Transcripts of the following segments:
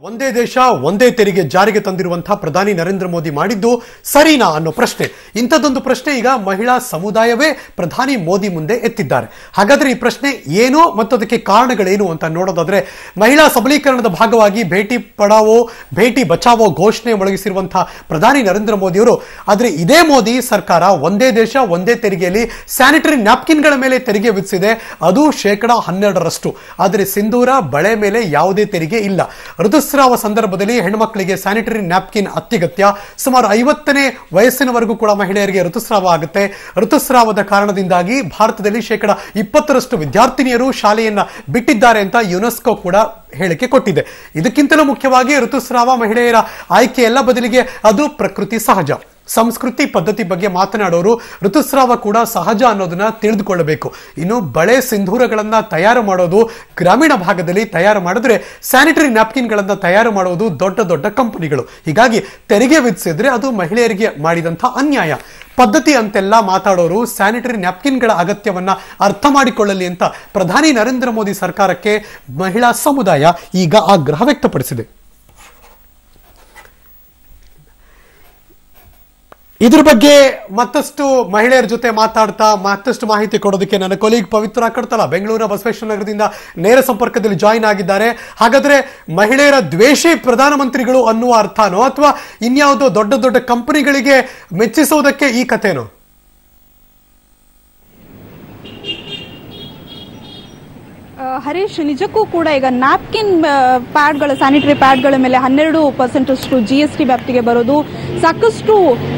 ಒಂದೇ ದೇಶ ಒಂದೇ ತೆರಿಗೆ ಜಾರಿಗೆ ತಂದಿರುವಂತಹ ಪ್ರಧಾನಿ ನರೇಂದ್ರ ಮೋದಿ ಮಾಡಿದ್ದು ಸರಿನಾ ಅನ್ನೋ ಪ್ರಶ್ನೆ. ಇಂಥದ್ದೊಂದು ಪ್ರಶ್ನೆ ಈಗ ಮಹಿಳಾ ಸಮುದಾಯವೇ ಪ್ರಧಾನಿ ಮೋದಿ ಮುಂದೆ ಎತ್ತಿದ್ದಾರೆ. ಹಾಗಾದ್ರೆ ಈ ಪ್ರಶ್ನೆ ಏನು ಮತ್ತು ಅದಕ್ಕೆ ಕಾರಣಗಳೇನು ಅಂತ ನೋಡೋದಾದ್ರೆ, ಮಹಿಳಾ ಸಬಲೀಕರಣದ ಭಾಗವಾಗಿ ಬೇಟಿ ಪಡಾವೋ ಬೇಟಿ ಬಚಾವೋ ಘೋಷಣೆ ಮೊಳಗಿಸಿರುವಂತಹ ಪ್ರಧಾನಿ ನರೇಂದ್ರ ಮೋದಿ ಅವರು, ಆದ್ರೆ ಇದೇ ಮೋದಿ ಸರ್ಕಾರ ಒಂದೇ ದೇಶ ಒಂದೇ ತೆರಿಗೆಯಲ್ಲಿ ಸ್ಯಾನಿಟರಿ ನ್ಯಾಪ್ಕಿನ್ಗಳ ಮೇಲೆ ತೆರಿಗೆ ವಿಧಿಸಿದೆ. ಅದು 12%. ಆದರೆ ಸಿಂಧೂರ ಬಳೆ ಮೇಲೆ ಯಾವುದೇ ತೆರಿಗೆ ಇಲ್ಲ. ಋತುಸ್ರಾವ ಸಂದರ್ಭದಲ್ಲಿ ಹೆಣ್ಮಕ್ಳಿಗೆ ಸ್ಯಾನಿಟರಿ ನ್ಯಾಪ್ಕಿನ್ ಅತ್ಯಗತ್ಯ. ಸುಮಾರು 50ನೇ ವಯಸ್ಸಿನವರೆಗೂ ಕೂಡ ಮಹಿಳೆಯರಿಗೆ ಋತುಸ್ರಾವ ಆಗುತ್ತೆ. ಋತುಸ್ರಾವದ ಕಾರಣದಿಂದಾಗಿ ಭಾರತದಲ್ಲಿ 20% ವಿದ್ಯಾರ್ಥಿನಿಯರು ಶಾಲೆಯನ್ನ ಬಿಟ್ಟಿದ್ದಾರೆ ಅಂತ ಯುನೆಸ್ಕೋ ಕೂಡ ಹೇಳಿಕೆ ಕೊಟ್ಟಿದೆ. ಇದಕ್ಕಿಂತಲೂ ಮುಖ್ಯವಾಗಿ ಋತುಸ್ರಾವ ಮಹಿಳೆಯರ ಆಯ್ಕೆಯಲ್ಲ, ಬದಲಿಗೆ ಅದು ಪ್ರಕೃತಿ ಸಹಜ. ಸಂಸ್ಕೃತಿ ಪದ್ಧತಿ ಬಗ್ಗೆ ಮಾತನಾಡೋರು ಋತುಸ್ರಾವ ಕೂಡ ಸಹಜ ಅನ್ನೋದನ್ನ ತಿಳಿದುಕೊಳ್ಳಬೇಕು. ಇನ್ನು ಬಳೆ ಸಿಂಧೂರಗಳನ್ನ ತಯಾರು ಮಾಡೋದು ಗ್ರಾಮೀಣ ಭಾಗದಲ್ಲಿ ತಯಾರು ಮಾಡಿದ್ರೆ, ಸ್ಯಾನಿಟರಿ ನ್ಯಾಪ್ಕಿನ್ಗಳನ್ನ ತಯಾರು ಮಾಡುವುದು ದೊಡ್ಡ ದೊಡ್ಡ ಕಂಪನಿಗಳು. ಹೀಗಾಗಿ ತೆರಿಗೆ ವಿಧಿಸಿದ್ರೆ ಅದು ಮಹಿಳೆಯರಿಗೆ ಮಾಡಿದಂಥ ಅನ್ಯಾಯ. ಪದ್ಧತಿ ಅಂತೆಲ್ಲ ಮಾತಾಡೋರು ಸ್ಯಾನಿಟರಿ ನ್ಯಾಪ್ಕಿನ್ಗಳ ಅಗತ್ಯವನ್ನ ಅರ್ಥ ಮಾಡಿಕೊಳ್ಳಲಿ ಅಂತ ಪ್ರಧಾನಿ ನರೇಂದ್ರ ಮೋದಿ ಸರ್ಕಾರಕ್ಕೆ ಮಹಿಳಾ ಸಮುದಾಯ ಈಗ ಆಗ್ರಹ ವ್ಯಕ್ತಪಡಿಸಿದೆ. ಇದ್ರ ಬಗ್ಗೆ ಮತ್ತಷ್ಟು ಮಹಿಳೆಯರ ಜೊತೆ ಮಾತಾಡ್ತಾ ಮತ್ತಷ್ಟು ಮಾಹಿತಿ ಕೊಡೋದಕ್ಕೆ ನನ್ನ ಕೊಲೀಗ್ ಪವಿತ್ರ ಕಡ್ತಲ ಬೆಂಗಳೂರಿನ ಬಸವೇಶ್ವರ ನಗರದಿಂದ ನೇರ ಸಂಪರ್ಕದಲ್ಲಿ ಜಾಯಿನ್ ಆಗಿದ್ದಾರೆ. ಹಾಗಾದ್ರೆ ಮಹಿಳೆಯರ ದ್ವೇಷಿ ಪ್ರಧಾನಮಂತ್ರಿಗಳು ಅನ್ನುವ ಅರ್ಥನೋ ಅಥವಾ ಇನ್ಯಾವುದೋ ದೊಡ್ಡ ದೊಡ್ಡ ಕಂಪನಿಗಳಿಗೆ ಮೆಚ್ಚಿಸೋದಕ್ಕೆ ಈ ಕಥೆನೋ? ಹರೀಶ್, ನಿಜಕ್ಕೂ ಕೂಡ ಈಗ ನ್ಯಾಪ್ಕಿನ್ ಪ್ಯಾಡ್ಗಳ ಸ್ಯಾನಿಟರಿ ಪ್ಯಾಡ್ಗಳ ಮೇಲೆ 12% GST ವ್ಯಾಪ್ತಿಗೆ ಬರೋದು ಸಾಕಷ್ಟು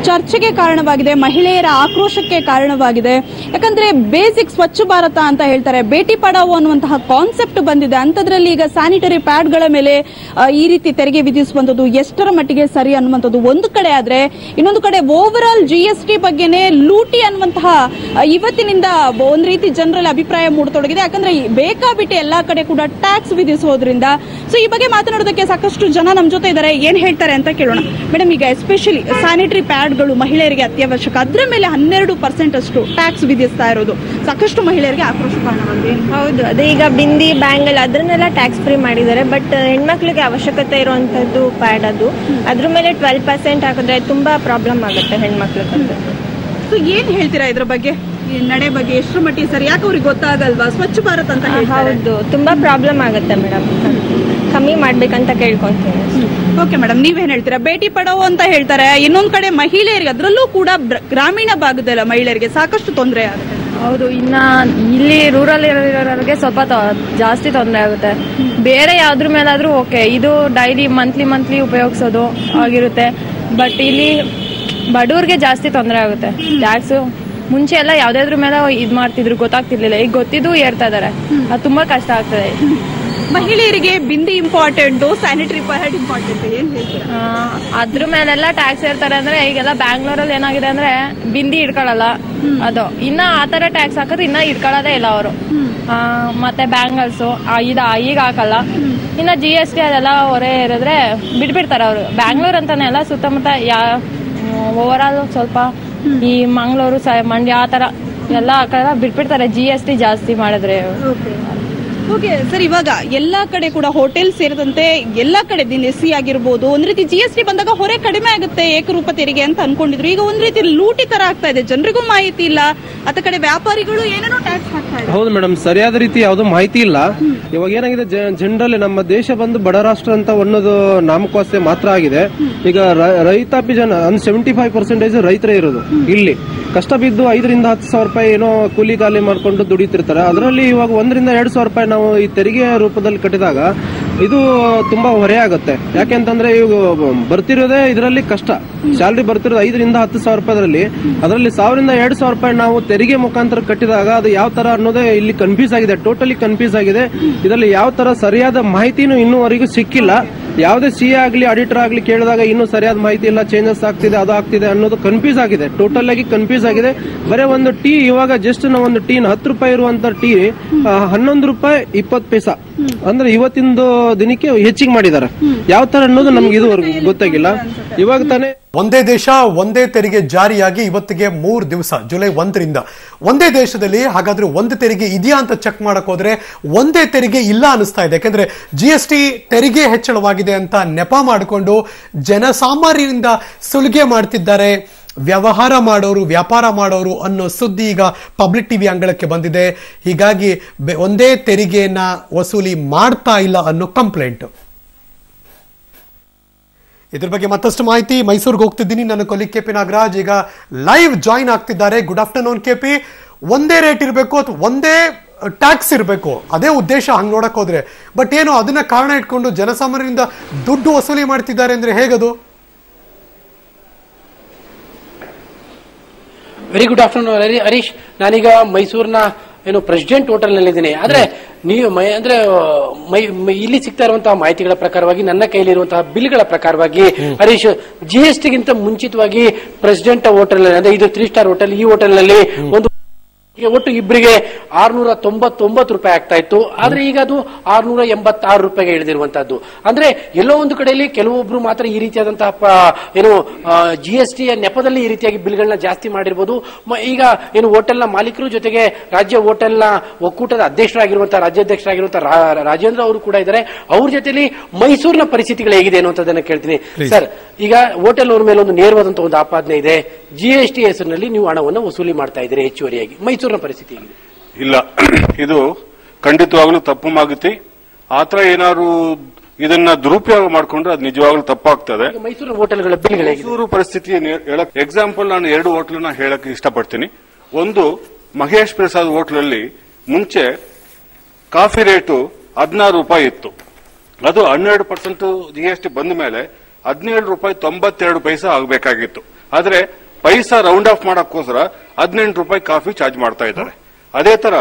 ಚರ್ಚೆಗೆ ಕಾರಣವಾಗಿದೆ, ಮಹಿಳೆಯರ ಆಕ್ರೋಶಕ್ಕೆ ಕಾರಣವಾಗಿದೆ. ಯಾಕಂದ್ರೆ ಬೇಸಿಕ್ ಸ್ವಚ್ಛ ಭಾರತ ಅಂತ ಹೇಳ್ತಾರೆ, ಬೇಟಿ ಪಡಾವೋ ಅನ್ನುವಂತಹ ಕಾನ್ಸೆಪ್ಟ್ ಬಂದಿದೆ. ಅಂಥದ್ರಲ್ಲಿ ಈಗ ಸ್ಯಾನಿಟರಿ ಪ್ಯಾಡ್ಗಳ ಮೇಲೆ ಈ ರೀತಿ ತೆರಿಗೆ ವಿಧಿಸುವಂಥದ್ದು ಎಷ್ಟರ ಮಟ್ಟಿಗೆ ಸರಿ ಅನ್ನುವಂಥದ್ದು ಒಂದು ಕಡೆ ಆದ್ರೆ, ಇನ್ನೊಂದು ಕಡೆ ಓವರ್ ಆಲ್ GST ಬಗ್ಗೆನೇ ಲೂಟಿ ಅನ್ನುವಂತಹ ಇವತ್ತಿನಿಂದ ಒಂದ್ ರೀತಿ ಜನರಲ್ಲಿ ಅಭಿಪ್ರಾಯ ಮೂಡತೊಡಗಿದೆ. ಯಾಕಂದ್ರೆ ಬೇಕಾಬಿಟ್ಟು ಎಲ್ಲಾ ಕಡೆ ಕೂಡ ಟ್ಯಾಕ್ಸ್ ವಿಧಿಸೋದ್ರಿಂದ. ಸೊ ಈ ಬಗ್ಗೆ ಮಾತನಾಡೋದಕ್ಕೆ ಸಾಕಷ್ಟು ಜನ ನಮ್ಮ ಜೊತೆ ಇದ್ದಾರೆ, ಏನ್ ಹೇಳ್ತಾರೆ ಅಂತ ಕೇಳೋಣ. ಮೇಡಮ್, ಈಗ ಎಸ್ಪೆಷಲಿ ಸ್ಯಾನಿಟರಿ ಪ್ಯಾಡ್ಗಳು ಮಹಿಳೆಯರಿಗೆ ಅತ್ಯವಶ್ಯಕ, ಅದರ ಮೇಲೆ 12% ಟ್ಯಾಕ್ಸ್ ವಿಧಿಸ್ತಾ ಇರೋದು ಸಾಕಷ್ಟು ಮಹಿಳೆಯರಿಗೆ ಆಕ್ರೋಶ ಕಾರಣವಾಗಿದೆ. ಹೌದು, ಅದೇ ಈಗ ಬಿಂದಿ ಬ್ಯಾಂಗಲ್ ಅದನ್ನೆಲ್ಲ ಟ್ಯಾಕ್ಸ್ ಫ್ರೀ ಮಾಡಿದ್ದಾರೆ. ಬಟ್ ಹೆಣ್ಮಕ್ಳಿಗೆ ಅವಶ್ಯಕತೆ ಇರುವಂತದ್ದು ಪ್ಯಾಡ್, ಅದು ಅದ್ರ ಮೇಲೆ 12% ಹಾಕಿದ್ರೆ ತುಂಬಾ ಪ್ರಾಬ್ಲಮ್ ಆಗುತ್ತೆ ಹೆಣ್ಮಕ್ಳಿಗೆ. ಸೊ ಏನ್ ಹೇಳ್ತೀರಾ ಇದ್ರ ಬಗ್ಗೆ, ನಡೆ ಬಗ್ಗೆ ಎಷ್ಟರ ಮಟ್ಟಿಗೆ ಸರಿ? ಯಾಕೆ ಅವ್ರಿಗೆ ಗೊತ್ತಾಗಲ್ವಾ ಸ್ವಚ್ಛ ಭಾರತ್ ಅಂತ? ಹೌದು, ತುಂಬಾ ಪ್ರಾಬ್ಲಮ್ ಆಗುತ್ತೆ ಮೇಡಮ್, ಕಮ್ಮಿ ಮಾಡ್ಬೇಕಂತ ಕೇಳ್ಕೊಂತೀನಿ. ಓಕೆ ಮೇಡಮ್, ನೀವೇನ್ ಹೇಳ್ತೀರಾ? ಬೇಟಿ ಪಡಾವೋ ಅಂತ ಹೇಳ್ತಾರೆ, ಇನ್ನೊಂದ್ ಕಡೆ ಮಹಿಳೆಯರಿಗೆ, ಅದರಲ್ಲೂ ಕೂಡ ಗ್ರಾಮೀಣ ಭಾಗದಲ್ಲ ಮಹಿಳೆಯರಿಗೆ ಸಾಕಷ್ಟು ತೊಂದರೆ ಆಗುತ್ತೆ. ಹೌದು, ಇನ್ನ ಇಲ್ಲಿ ರೂರಲ್ ಇರೋರಿಗೆ ಸ್ವಲ್ಪ ಜಾಸ್ತಿ ತೊಂದರೆ ಆಗುತ್ತೆ. ಬೇರೆ ಯಾವ್ದ್ರ ಮೇಲಾದ್ರೂ ಓಕೆ, ಇದು ಡೈಲಿ ಮಂತ್ಲಿ ಉಪಯೋಗಿಸೋದು ಆಗಿರುತ್ತೆ. ಬಟ್ ಇಲ್ಲಿ ಬಡವ್ರಿಗೆ ಜಾಸ್ತಿ ತೊಂದರೆ ಆಗುತ್ತೆ. ಟ್ಯಾಕ್ಸ್ ಮುಂಚೆ ಎಲ್ಲ ಯಾವ್ದಾದ್ರ ಮೇಲೆ ಇದ್ ಮಾಡ್ತಿದ್ರು, ಗೊತ್ತಾಗ್ತಿರ್ಲಿಲ್ಲ. ಈಗ ಗೊತ್ತಿದ್ದು ಏರ್ತಾ ಇದಾರೆ, ಅದು ತುಂಬಾ ಕಷ್ಟ ಆಗ್ತದೆ. ಮಹಿಳೆಯರಿಗೆ bindi important, sanitary pad important, ಏನ್ ಹೇಳ್ತೀರಾ? ಅದ್ರ ಮೇಲೆಲ್ಲ ಟ್ಯಾಕ್ಸ್ ಏರ್ತಾರೆ. ಅಂದ್ರೆ ಈಗೆಲ್ಲ ಬ್ಯಾಂಗ್ಳೂರಲ್ಲಿ ಏನಾಗಿದೆ ಅಂದ್ರೆ ಬಿಂದಿ ಇಡ್ಕೊಳಲ್ಲ, ಅದು ಇನ್ನ ಆತರ ಟ್ಯಾಕ್ಸ್ ಹಾಕಿದ್ರೆ ಇನ್ನ ಇಡ್ಕೊಳ್ಳೋದೇ ಇಲ್ಲ ಅವರು. ಮತ್ತೆ ಬ್ಯಾಂಗಲ್ಸ್ ಈಗ ಹಾಕಲ್ಲ. ಇನ್ನ GST ಅದೆಲ್ಲ ಹೊರೆ ಇರಿದ್ರೆ ಬಿಟ್ಬಿಡ್ತಾರೆ ಅವರು. ಬ್ಯಾಂಗ್ಳೂರ್ ಅಂತಾನೆ ಅಲ್ಲ, ಸುತ್ತಮುತ್ತ ಓವರ್ ಆಲ್ ಸ್ವಲ್ಪ ಈ ಮಂಗಳೂರು ಮಂಡ್ಯ ಆ ತರ ಎಲ್ಲ ಬಿಟ್ಬಿಡ್ತಾರೆ GST ಜಾಸ್ತಿ ಮಾಡಿದ್ರೆ. ಓಕೆ ಸರ್, ಇವಾಗ ಎಲ್ಲಾ ಕಡೆ ಕೂಡ ಹೋಟೆಲ್ ಸೇರಿದಂತೆ ಎಲ್ಲಾ ಕಡೆ ದಿನಸಿ ಆಗಿರ್ಬೋದು, ಒಂದ್ ರೀತಿ GST ಬಂದಾಗ ಹೊರೆ ಕಡಿಮೆ ಆಗುತ್ತೆ, ಏಕರೂಪ ತೆರಿಗೆ ಅಂತ ಅನ್ಕೊಂಡಿದ್ರು. ಈಗ ಒಂದ್ ರೀತಿ ಲೂಟಿ ತರ ಆಗ್ತಾ ಇದೆ, ಜನರಿಗೂ ಮಾಹಿತಿ ಇಲ್ಲ, ಅತ್ತ ಕಡೆ ವ್ಯಾಪಾರಿಗಳು ಏನೇನೋ ಟ್ಯಾಕ್ಸ್ ಹಾಕ್ತಾ ಇದ್ದಾರೆ. ಹೌದು ಮೇಡಮ್, ಸರಿಯಾದ ರೀತಿ ಯಾವ್ದು ಮಾಹಿತಿ ಇಲ್ಲ. ಇವಾಗ ಏನಾಗಿದೆ, ಜನರಲ್ ನಮ್ಮ ದೇಶ ಬಂದು ಬಡ ರಾಷ್ಟ್ರ ಅಂತ ಅನ್ನೋದು ನಾಮಕಾಸ್ತೆ ಮಾತ್ರ ಆಗಿದೆ. ಈಗ ರೈತಾಪಿ ಜನ 75% ರೈತರೇ ಇರೋದು. ಇಲ್ಲಿ ಕಷ್ಟ ಬಿದ್ದು 5 ರಿಂದ 10 ಸಾವಿರ ರೂಪಾಯಿ ಏನೋ ಕೂಲಿ ಗಾಲಿ ಮಾಡ್ಕೊಂಡು ದುಡಿತಿರ್ತಾರೆ. ಅದರಲ್ಲಿ ಇವಾಗ 1 ರಿಂದ 2 ಸಾವಿರ ರೂಪಾಯಿ ನಾವು ಈ ತೆರಿಗೆ ರೂಪದಲ್ಲಿ ಕಟ್ಟಿದಾಗ ಇದು ತುಂಬಾ ಹೊರೆ ಆಗುತ್ತೆ. ಯಾಕೆಂತಂದ್ರೆ ಇವಾಗ ಬರ್ತಿರೋದೇ ಇದರಲ್ಲಿ ಕಷ್ಟ. ಸ್ಯಾಲರಿ ಬರ್ತಿರೋದು 5 ರಿಂದ 10 ಸಾವಿರ ರೂಪಾಯಿ, ಅದರಲ್ಲಿ 1000 ರಿಂದ 2000 ರೂಪಾಯಿ ನಾವು ತೆರಿಗೆ ಮುಖಾಂತರ ಕಟ್ಟಿದಾಗ ಅದು ಯಾವ ತರ ಅನ್ನೋದೇ ಇಲ್ಲಿ ಕನ್ಫ್ಯೂಸ್ ಆಗಿದೆ, ಟೋಟಲಿ ಕನ್ಫ್ಯೂಸ್ ಆಗಿದೆ. ಇದರಲ್ಲಿ ಯಾವ ತರ ಸರಿಯಾದ ಮಾಹಿತಿನೂ ಇನ್ನೂವರೆಗೂ ಸಿಕ್ಕಿಲ್ಲ. ಯಾವುದೇ CA ಆಗ್ಲಿ ಆಡಿಟರ್ ಆಗ್ಲಿ ಕೇಳಿದಾಗ ಇನ್ನೂ ಸರಿಯಾದ ಮಾಹಿತಿ ಇಲ್ಲ, ಚೇಂಜಸ್ ಆಗ್ತಿದೆ, ಅದು ಆಗ್ತಿದೆ ಅನ್ನೋದು ಕನ್ಫ್ಯೂಸ್ ಆಗಿದೆ, ಟೋಟಲ್ ಆಗಿ ಕನ್ಫ್ಯೂಸ್ ಆಗಿದೆ. ಬರೀ ಒಂದು ಟೀ ಇವಾಗ ಜಸ್ಟ್ ನಾವು ಒಂದು ಟೀ 10 ರೂಪಾಯಿ ಇರುವಂತ ಟೀ 11 ರೂಪಾಯಿ 20 ಪೈಸಾ ಅಂದ್ರೆ ಇವತ್ತಿಂದು ದಿನಕ್ಕೆ ಹೆಚ್ಚಿಗೆ ಮಾಡಿದ್ದಾರೆ. ಯಾವ ತರ ಅನ್ನೋದು ನಮ್ಗೆ ಇದುವರೆಗೂ ಗೊತ್ತಾಗಿಲ್ಲ. ಇವಾಗ ತಾನೇ ಒಂದೇ ದೇಶ ಒಂದೇ ತೆರಿಗೆ ಜಾರಿಯಾಗಿ ಇವತ್ತಿಗೆ 3 ದಿವಸ, ಜುಲೈ 1ರಿಂದ ಒಂದೇ ದೇಶದಲ್ಲಿ. ಹಾಗಾದ್ರೆ ಒಂದು ತೆರಿಗೆ ಇದೆಯಾ ಅಂತ ಚೆಕ್ ಮಾಡಕ್ ಹೋದ್ರೆ ಒಂದೇ ತೆರಿಗೆ ಇಲ್ಲ ಅನಿಸ್ತಾ ಇದೆ. ಯಾಕಂದ್ರೆ GST ತೆರಿಗೆ ಹೆಚ್ಚಳವಾಗಿದೆ ಅಂತ ನೆಪ ಮಾಡಿಕೊಂಡು ಜನಸಾಮಾನ್ಯರಿಂದ ಸುಲಿಗೆ ಮಾಡ್ತಿದ್ದಾರೆ ವ್ಯವಹಾರ ಮಾಡೋರು, ವ್ಯಾಪಾರ ಮಾಡೋರು ಅನ್ನೋ ಸುದ್ದಿ ಈಗ ಪಬ್ಲಿಕ್ ಟಿವಿ ಅಂಗಳಕ್ಕೆ ಬಂದಿದೆ. ಹೀಗಾಗಿ ಒಂದೇ ತೆರಿಗೆಯನ್ನ ವಸೂಲಿ ಮಾಡ್ತಾ ಇಲ್ಲ ಅನ್ನೋ ಕಂಪ್ಲೇಂಟ್. ಇದ್ರ ಬಗ್ಗೆ ಮತ್ತಷ್ಟು ಮಾಹಿತಿ ಮೈಸೂರಿಗೆ ಹೋಗ್ತಿದ್ದೀನಿ. ನನ್ನ ಕೊಲಿ KP ನಾಗರಾಜ್ ಈಗ ಲೈವ್ ಜಾಯಿನ್ ಆಗ್ತಿದ್ದಾರೆ. Good afternoon KP. ಒಂದೇ ರೇಟ್ ಇರಬೇಕು ಅಥವಾ ಒಂದೇ ಟ್ಯಾಕ್ಸ್ ಇರಬೇಕು, ಅದೇ ಉದ್ದೇಶ ಹಂಗೆ ನೋಡಕ್ ಹೋದ್ರೆ. ಬಟ್ ಏನು ಅದನ್ನ ಕಾರಣ ಇಟ್ಕೊಂಡು ಜನಸಾಮಾನ್ಯರಿಂದ ದುಡ್ಡು ವಸೂಲಿ ಮಾಡ್ತಿದ್ದಾರೆ ಅಂದ್ರೆ ಹೇಗದು? Very good afternoon Harish. ನಾನೀಗ ಮೈಸೂರಿನ ಪ್ರೆಸಿಡೆಂಟ್ ಹೋಟೆಲ್ ನಲ್ಲಿ ಇದ್ದೀನಿ. ಆದ್ರೆ ನೀವು ಅಂದ್ರೆ ಇಲ್ಲಿ ಸಿಗ್ತಾ ಇರುವಂತಹ ಮಾಹಿತಿಗಳ ಪ್ರಕಾರವಾಗಿ, ನನ್ನ ಕೈಲಿರುವಂತಹ ಬಿಲ್ಗಳ ಪ್ರಕಾರವಾಗಿ ಹರೀಶ್, GST ಗಿಂತ ಮುಂಚಿತವಾಗಿ ಪ್ರೆಸಿಡೆಂಟ್ ಹೋಟೆಲ್ ಅಂದ್ರೆ ಇದು 3 ಸ್ಟಾರ್ ಹೋಟೆಲ್, ಈ ಹೋಟೆಲ್ ನಲ್ಲಿ ಒಂದು ಒಟ್ಟು ಇಬ್ಬರಿಗೆ 699 ರೂಪಾಯಿ ಆಗ್ತಾ ಇತ್ತು. ಆದ್ರೆ ಈಗ ಅದು 686 ರೂಪಾಯಿಗೆ ಇಳಿದಿರುವಂತಹದ್ದು. ಅಂದ್ರೆ ಎಲ್ಲೋ ಒಂದು ಕಡೆಯಲ್ಲಿ ಕೆಲವೊಬ್ರು ಮಾತ್ರ ಈ ರೀತಿಯಾದಂತಹ GST ನೆಪದಲ್ಲಿ ಈ ರೀತಿಯಾಗಿ ಬಿಲ್ಗಳನ್ನ ಜಾಸ್ತಿ ಮಾಡಿರ್ಬೋದು. ಈಗ ಹೋಟೆಲ್ನ ಮಾಲೀಕರು ಜೊತೆಗೆ ರಾಜ್ಯ ಹೋಟೆಲ್ನ ಒಕ್ಕೂಟದ ಅಧ್ಯಕ್ಷರಾಗಿರುವಂತಹ ರಾಜ್ಯಾಧ್ಯಕ್ಷರಾಗಿರುವಂತಹ ರಾಜೇಂದ್ರ ಅವರು ಕೂಡ ಇದ್ದಾರೆ. ಅವ್ರ ಜೊತೆಲಿ ಮೈಸೂರಿನ ಪರಿಸ್ಥಿತಿಗಳು ಹೇಗಿದೆ ಅನ್ನುವಂಥದ್ದನ್ನ ಕೇಳ್ತೀನಿ. ಸರ್, ಈಗ ಹೋಟೆಲ್ ಅವ್ರ ಮೇಲೆ ಒಂದು ನೇರವಾದಂತಹ ಒಂದು ಆಪಾದನೆ ಇದೆ. GST ಹೆಸರಿನಲ್ಲಿ ನೀವು ಹಣವನ್ನು ವಸೂಲಿ ಮಾಡ್ತಾ ಇದ್ದೀರಿ ಹೆಚ್ಚುವರಿಯಾಗಿ. ಮೈಸೂರಿನ ಪರಿಸ್ಥಿತಿ ಹೇಗಿದೆ? ಇಲ್ಲ, ಇದು ಖಂಡಿತವಾಗ್ಲೂ ತಪ್ಪು ಮಾಹಿತಿ. ಆತರ ಏನಾದ್ರು ಇದನ್ನ ದುರುಪಯೋಗ ಮಾಡಿಕೊಂಡ್ರೆ ಅದು ನಿಜವಾಗ್ಲೂ ತಪ್ಪಾಗ್ತದೆ. ಮೈಸೂರಿನ ಹೋಟೆಲ್ಗಳ ಬಿಲ್ಗಳು ಮೈಸೂರು ಪರಿಸ್ಥಿತಿ ಹೇಳಕ್ ಎಕ್ಸಾಂಪಲ್ ನಾನು 2 ಹೋಟ್ಲನ್ನ ಹೇಳಕ್ ಇಷ್ಟಪಡ್ತೀನಿ. ಒಂದು, ಮಹೇಶ್ ಪ್ರಸಾದ್ ಹೋಟ್ಲಲ್ಲಿ ಮುಂಚೆ ಕಾಫಿ ರೇಟು 16 ರೂಪಾಯಿ ಇತ್ತು. ಅದು 12% GST ಬಂದ ಮೇಲೆ 17 ರೂಪಾಯಿ 92 ಪೈಸೆ ಆಗಬೇಕಾಗಿತ್ತು. ಆದ್ರೆ ಪೈಸಾ ರೌಂಡ್ ಆಫ್ ಮಾಡಕ್ಕೋಸ್ಕರ 18 ರೂಪಾಯಿ ಕಾಫಿ ಚಾರ್ಜ್ ಮಾಡ್ತಾ ಇದ್ದಾರೆ. ಅದೇ ತರ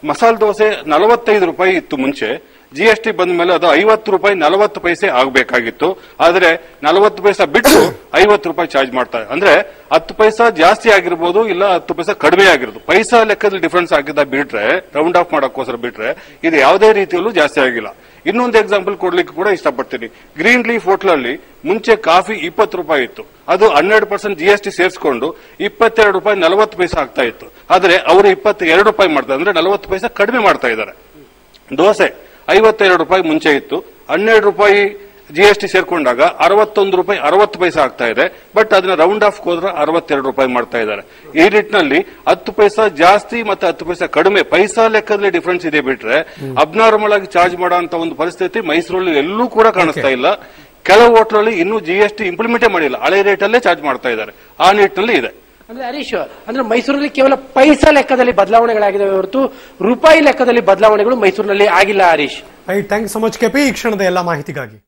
ಮಸಾಲೆ ದೋಸೆ 45 ರೂಪಾಯಿ ಇತ್ತು ಮುಂಚೆ. GST ಬಂದ ಮೇಲೆ ಅದು 50 ರೂಪಾಯಿ 40 ಪೈಸೆ ಆಗಬೇಕಾಗಿತ್ತು. ಆದ್ರೆ 40 ಪೈಸಾ ಬಿಟ್ಟು 50 ರೂಪಾಯಿ ಚಾರ್ಜ್ ಮಾಡ್ತಾರೆ. ಅಂದ್ರೆ 10 ಪೈಸಾ ಜಾಸ್ತಿ ಆಗಿರ್ಬೋದು, ಇಲ್ಲ 10 ಪೈಸಾ ಕಡಿಮೆ ಆಗಿರೋದು. ಪೈಸಾ ಲೆಕ್ಕದಲ್ಲಿ ಡಿಫರೆನ್ಸ್ ಆಗಿದ್ದ ಬಿಟ್ರೆ, ರೌಂಡ್ ಆಫ್ ಮಾಡಕ್ಕೋಸ್ಕರ ಬಿಟ್ರೆ, ಇದು ಯಾವುದೇ ರೀತಿಯಲ್ಲೂ ಜಾಸ್ತಿ ಆಗಿಲ್ಲ. ಇನ್ನೊಂದು ಎಕ್ಸಾಂಪಲ್ ಕೊಡ್ಲಿಕ್ಕೆ ಕೂಡ ಇಷ್ಟಪಡ್ತೀನಿ. ಗ್ರೀನ್ ಲೀಫ್ ಹೋಟ್ಲಲ್ಲಿ ಮುಂಚೆ ಕಾಫಿ 20 ರೂಪಾಯಿ ಇತ್ತು. ಅದು 12% GST ಸೇರಿಸಿಕೊಂಡು 22 ರೂಪಾಯಿ 40 ಪೈಸೆ ಆಗ್ತಾ ಇತ್ತು. ಆದ್ರೆ ಅವರು 22 ರೂಪಾಯಿ ಮಾಡ್ತಾರೆ, ಅಂದ್ರೆ 40 ಪೈಸೆ ಕಡಿಮೆ ಮಾಡ್ತಾ ಇದ್ದಾರೆ. ದೋಸೆ 52 ರೂಪಾಯಿ ಮುಂಚೆ ಇತ್ತು, 12 ರೂಪಾಯಿ GST ಸೇರ್ಕೊಂಡಾಗ 61 ರೂಪಾಯಿ 60 ಪೈಸೆ ಆಗ್ತಾ ಇದೆ. ಬಟ್ ಅದನ್ನ ರೌಂಡ್ ಆಫ್ ಹೋದ್ರೆ 62 ರೂಪಾಯಿ ಮಾಡ್ತಾ ಇದ್ದಾರೆ. ಈ ನಿಟ್ಟಿನಲ್ಲಿ 10 ಪೈಸಾ ಜಾಸ್ತಿ ಮತ್ತೆ 10 ಪೈಸಾ ಕಡಿಮೆ ಪೈಸಾ ಲೆಕ್ಕದಲ್ಲಿ ಡಿಫರೆನ್ಸ್ ಇದೆ ಬಿಟ್ರೆ, ಅಬ್ನಾರ್ಮಲ್ ಆಗಿ ಚಾರ್ಜ್ ಮಾಡೋ ಒಂದು ಪರಿಸ್ಥಿತಿ ಮೈಸೂರಲ್ಲಿ ಎಲ್ಲೂ ಕೂಡ ಕಾಣಿಸ್ತಾ ಇಲ್ಲ. ಕೆಲವು ಹೋಟ್ಲಲ್ಲಿ ಇನ್ನೂ GST ಇಂಪ್ಲಿಮೆಂಟೇ ಮಾಡಿಲ್ಲ, ಹಳೆ ರೇಟಲ್ಲೇ ಚಾರ್ಜ್ ಮಾಡ್ತಾ ಇದ್ದಾರೆ. ಆ ನಿಟ್ಟಿನಲ್ಲಿ ಇದೆ. ಅಂದ್ರೆ ಹರೀಶ್, ಅಂದ್ರೆ ಮೈಸೂರಲ್ಲಿ ಕೇವಲ ಪೈಸಾ ಲೆಕ್ಕದಲ್ಲಿ ಬದಲಾವಣೆಗಳಾಗಿದ್ದಾವೆ ಹೊರತು ರೂಪಾಯಿ ಲೆಕ್ಕದಲ್ಲಿ ಬದಲಾವಣೆಗಳು ಮೈಸೂರಿನಲ್ಲಿ ಆಗಿಲ್ಲ. Harish, thank you so much KP ಈ ಕ್ಷಣದ ಎಲ್ಲ ಮಾಹಿತಿಗಾಗಿ.